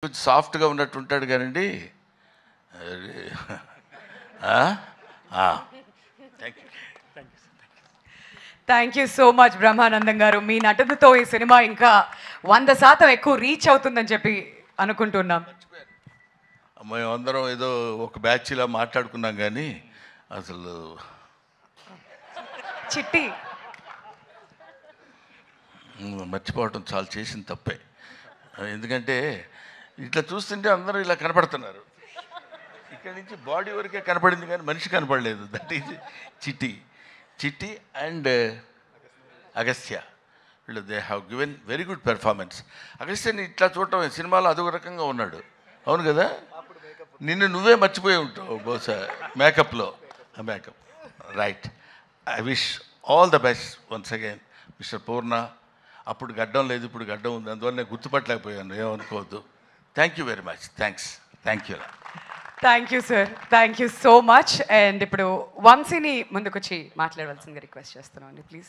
కొంచెం సాఫ్ట్గా ఉన్నట్టు ఉంటాడు కానండి. Thank you so much Brahmanandam గారు. మీ నటనతో ఈ సినిమా ఇంకా 100% ఎక్కువ రీచ్ అవుతుందని చెప్పి అనుకుంటున్నాం. మేమందరం ఏదో ఒక బ్యాచ్లా మాట్లాడుకున్నాం కానీ అసలు చిట్టి మర్చిపోవటం చాలా చేసిన తప్పే. ఎందుకంటే ఇట్లా చూస్తుంటే అందరూ ఇలా కనపడుతున్నారు. ఇక్కడి నుంచి బాడీ వరకే కనపడింది కానీ మనిషి కనపడలేదు. That is Chitti and Agastya. వీళ్ళు they have given very good performance. అగస్త్యని ఇట్లా చూడటం సినిమాలో అదొక రకంగా ఉన్నాడు. అవును కదా, నిన్ను నువ్వే మర్చిపోయి ఉంటావు బహుశా మేకప్లో. Makeup right. I wish all the best once again Mr Purna. అప్పుడు గడ్డం లేదు, ఇప్పుడు గడ్డం ఉంది, అందువల్ల నేను గుర్తుపట్టలేకపోయాను, ఏమనుకోవద్దు. Thank you very much. Thanks. Thank you. Thank you sir, thank you so much. And ఇప్పుడు వంశీని ముందుకొచ్చి మాట్లాడవలసిందిగా రిక్వెస్ట్ చేస్తున్నాను అండి, ప్లీజ్.